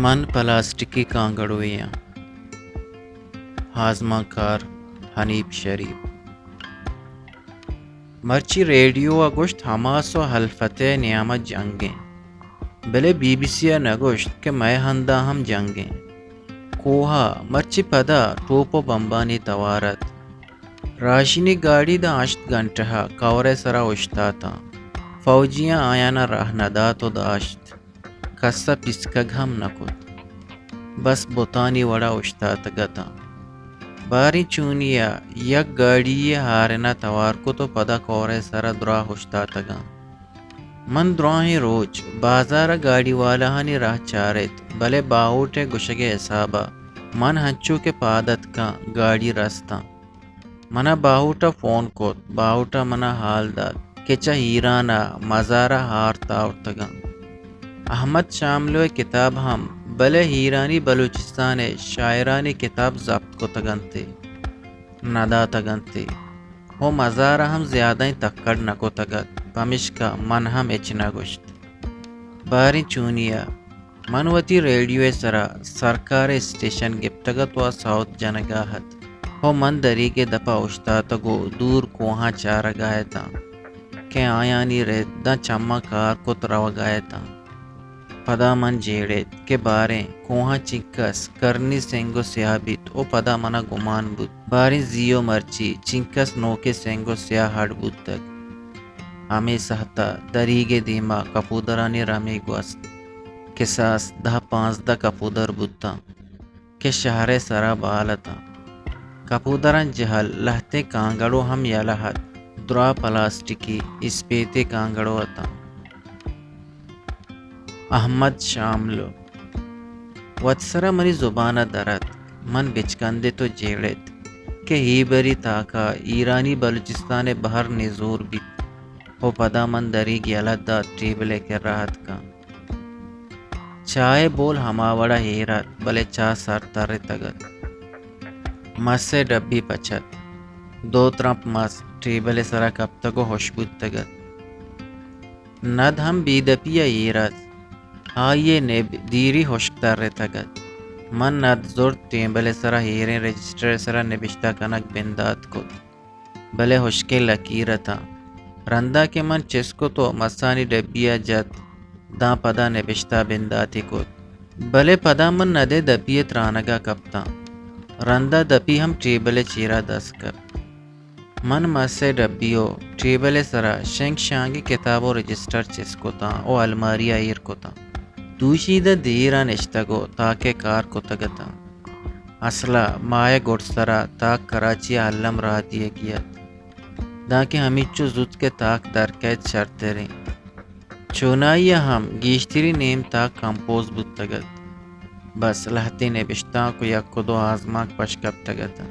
من پلاسٹکی کانگڑویاں ہاضمہ کار حنیب شریف مرچی ریڈیو گوشت حماس و حلفت نعمت جنگیں بلے بی بی سی نگوشت کہ میں ہندا ہم جنگیں کوہا مرچی پدا ٹوپ و بمبانی توارت راشنی گاڑی دا 8 گھنٹہ کورے سرا اشتاتا فوجیاں آیانا راہ ندات و داشت کسا پسکگ ہم نکت بس بوتانی وڑا اشتات گتا باری چونیا یک گاڑی ہارنا توار کو تو پدا کورے سرا درا اشتات گا من دراہیں روچ بازار گاڑی والا ہنی راہ چارت بلے باوٹے گشگے حسابا من ہنچو کے پادت کا گاڑی رستا منا باوٹا فون کو باوٹا منا حال داد کہ چا ہیرانا مزارا ہارتا اٹھگا احمد شاملو کتاب ہم بلے ہیرانی بلوچستان شاعرانی کتاب ضبط کو تگنتے ندا تگنتے ہو مزارا ہم زیادہ تکڑ نکو تگت پمش کا من ہم اچنا گشت باری چونیا منوتی ریڈیو سرا سرکار اسٹیشن گپتگت و ساؤتھ جنگاہت ہو من دری کے دپا اشتاتگو دور کوہاں چارا گائے تا کہ آیانی رید دا چمہ کار کو ترو گائے تا پدا من جیڑیت کہ باریں کوہاں چنکس کرنی سنگو سیاہ بیت او پدا منا گمان بود باریں زیو مرچی چنکس نوکے سنگو سیاہ ہڑ بود تک ہمیں سہتا دریگے دیما کپودرانی رمی گوست کساس 10-15 کپودر بودتا کہ شہر سرا بالتا کپودران جہل لہتے کانگڑو ہم یلہت درا پلاسٹکی اسپیتے کانگڑو اتا احمد شاملو واتسرا منی زبانہ درت من بچکندے تو جیڑت کہ ہی بری تاکا ایرانی بلوچستان بہر نزور بیت ہو پدا من دری گیلت دا ٹیبلے کے راحت کا چائے بول ہماوڑا ہیرت بلے چا سر تر تگت مس سے ڈبی پچت 2 ترپ مس ٹیبلے سرا کب تکو خوشبود تگت ند ہم بیدپیا ہیرت آئیے نیب دیری ہوشکتر تگت من ند زور ٹیبلے سرا ہیریں رجسٹر سرا نبشتہ کنک بندات کت بلے ہوشکے لکیرتا رندا کے من چسکو تو مسانی ڈبیا جت دا پدا نبشتہ بنداتی کت بلے پدا من ندے دپیت رانگا کپتا رندا دپی ہم ٹیبلے چیرا دس کپ من مسے ڈبیو ٹیبلے سرا شنگ شانگی کتابو رجسٹر چسکو تا او الماری آئیر کو تا دوشیدہ دیرا نشتگو تاکہ کار کو تگتا اصلا مائے گوڑ سرا تاک کراچی علم را دیے گیت تاکہ ہمیچو زود کے تاک درکیت شرطے رہیں چونائی ہم گیشتری نیم تاک کمپوز بود تگت بس لہتی نبشتاں کو یک کو 2 آزماک پشکب تگتا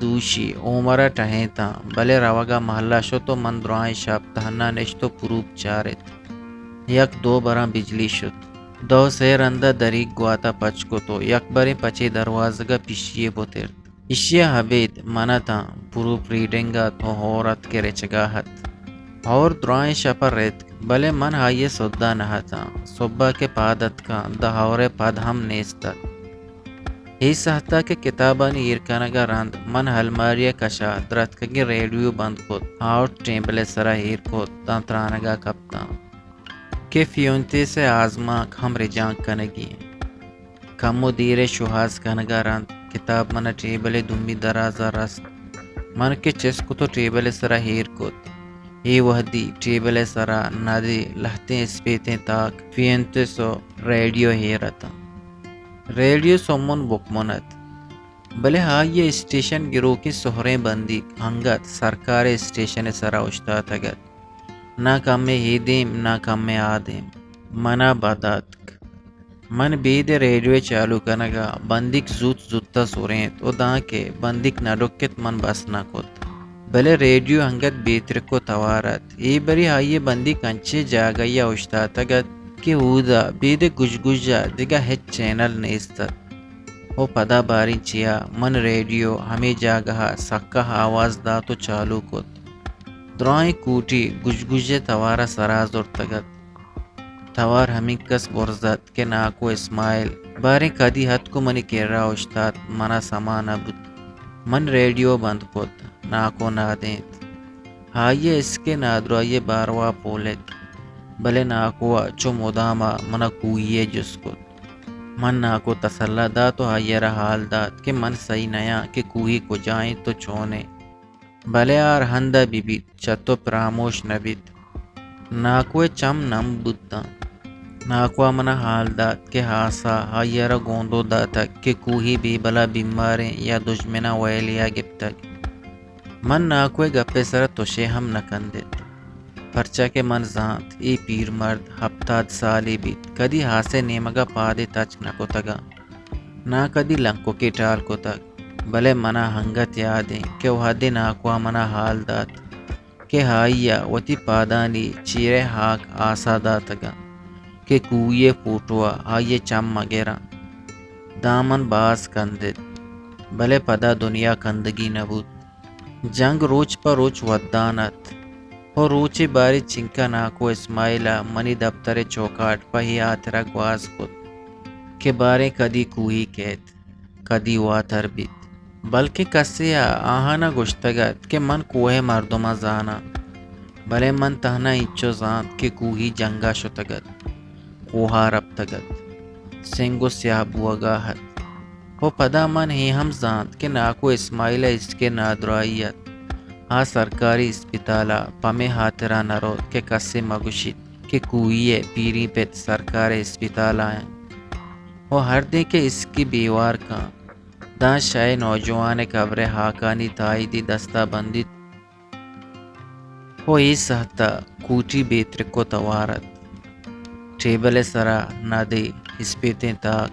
دوشی عمرہ ٹہیں تا بلے روگا محلہ شو تو من درائیں شاب تہنا نشتو پروب چارت یک 2 برا بجلی شد 2 سیر اندہ دریگ گواتا پچ کو تو یک برے پچے دروازگا پیشیے بوترت اشیا حبید منا تا پروپ ریڈنگا تو ہورت کے رچگاہت اور درائیں شپر ریت بلے من ہائیے سودا نہ تا صبح کے پادت کا دہورے پاد ہم نیستا ہی سہتا کہ کتابانی ایرکانگا راند من ہلماریا کشا درت کگی ریڈیو بند کت آؤٹ ٹیبلے سرا ہیر کت تانترانگا کپتا کہ فیونتے سے آزماک ہم رجان کنگی کمو دیرے شوہاز کنگا راند کتاب منا ٹیبلے دمی درازا رست من کے چسکو تو ٹیبلے سرا ہیر کت ای وحدی ٹیبلے سرا ندی لہتے اسپیتیں تاک فیونتے سو ریڈیو ہیرتا ریڈیو سومن بکمونت بلے یہ اسٹیشن گرو کی سہریں بندی ہنگت سرکار اسٹیشن سرا اشتا تگت نہ کم میں ہی دیم نہ کم میں آدیم منا بدات من بید ریڈیو چالو کنگا بندک زوت زوتا سورینت او دا کے بندک نڈوکت من بس نہ کت بلے ریڈیو ہنگت بیتر کو توارت ای بری یہ بندک انچے جاگیا اشتا تگت کہ اودا بید گجگجا دیگا ہیچ چینل نیستت او پدا باری چیا من ریڈیو ہمیں جاگہا سکا آواز دا تو چالو کت درائیں کوٹی گجگجے توارا سراز اور تگت توار همین کس برزد که ناکو اسماعیل باری کدی حد کو منی کرا اشتاد منا سمانا بود. من ریڈیو بند کد ناکو نادیت ہائیے اس کے نادرائی باروا پولت بلے ناکو چو مداما منا کوئیے جس کد. من ناکو تسلا دا تو ہائیے را حال داد کہ من صحیح نیا کہ کوئی کو جائیں تو چونے بلے آر ہندہ بی بیت چتو پراموش نبیت. ناکوے چم نم بودتا ناکوا منا حال داد کہ ہاسا ہائیے را گوندو دا تک کہ کوئی بھی بلا بیماریں یا دشمنہ ویلیا گپ تک. من ناکوے گپے سر توشے ہم نکندت پرچا کے من زانت ای پیر مرد ہفتاد سالی بیت کدی ہاسے نیمگا پادے تچ نکو تگا نا کدی لنکو کی ٹال کو تک. بلے منا ہنگت یادیں کہ وہ دن ناکوا منا حال دات کہ ہائیا وتی پادانی چیرے ہاک آسا دا تگا کہ کوئے پوٹوا ہائیے چم مگیرا دامن باز کندت بلے پدا دنیا کندگی نبود. جنگ روچ پر روچ ودانت اور روچی باری چنکا ناکو اسماعیلہ منی دفتر چوکاٹ پہی آترا گواز کد کہ بارے کدی کوئی کہت کدی واتر بیت بلکہ کسیا آہانا گشتگت کہ من کوہ مردما زانا بلے من تہنا انچو زانت کہ کوہی جنگا شتگت کوہا رب تگت سنگو سیاہ بوگاہت. وہ پدا من ہی ہم زانت کہ ناکو اسماعیلہ اس کے نادرائیت ہاں سرکاری اسپتالہ پمے ہاترا نرو کہ کسے مگوشت کہ کوئیے پیری پیت سرکاری اسپتالہ ہیں. وہ ہر دے کہ اس کی بیوار کا دان شائع نوجوان قبر ہاکانی تائیدی دستہ بندی وہ ای سہتا کوٹی بیتر کو توارت ٹیبل سرا نادی اسپیتیں تاک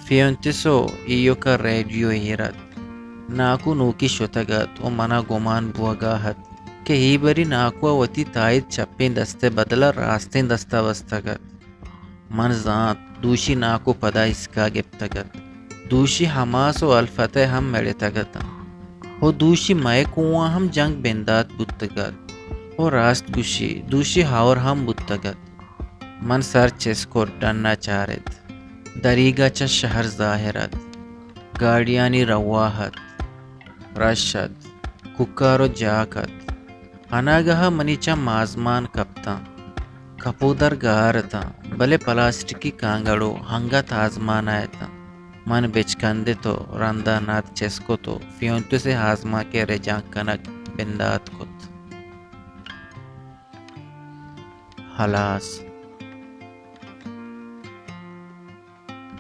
فیونتسو ایو کا ریڈیو ہیرت ناکو نوکی شتگت و منا گمان بوگاہت کہ ہی بری ناکو وتی تائید چپیں دستے بدلا راستیں دستہ وستگت. من زانت دوشی ناکو پدا اس کا گپتگت دوشی حماس و الفتح ہم میڑے تگتا ہو دوشی مائے کنواں ہم جنگ بندات بودتگت ہو راست گوشی دوشی ہاور ہم بودتگت. من سر چیس کو ڈننا چارت دریگا چا شہر ظاہرت گاڑیانی رواحت رشد ککارو جاکت اناگاہ منی چا مازمان کپتا کپودر گارتا بلے پلاسٹکی کانگڑو ہنگا تازمان آیتا. من بچکندے تو رندہ نات چیسکو تو فیونتو سے ہازما کے رجان کنک بندات کت حلاس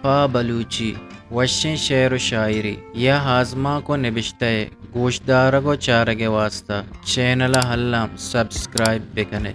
پا بلوچی وشن شعر و شاعری یا ہازما کو نبشتے گوشدارگو چارگے واسطہ چینل ہلام سبسکرائب بکنے.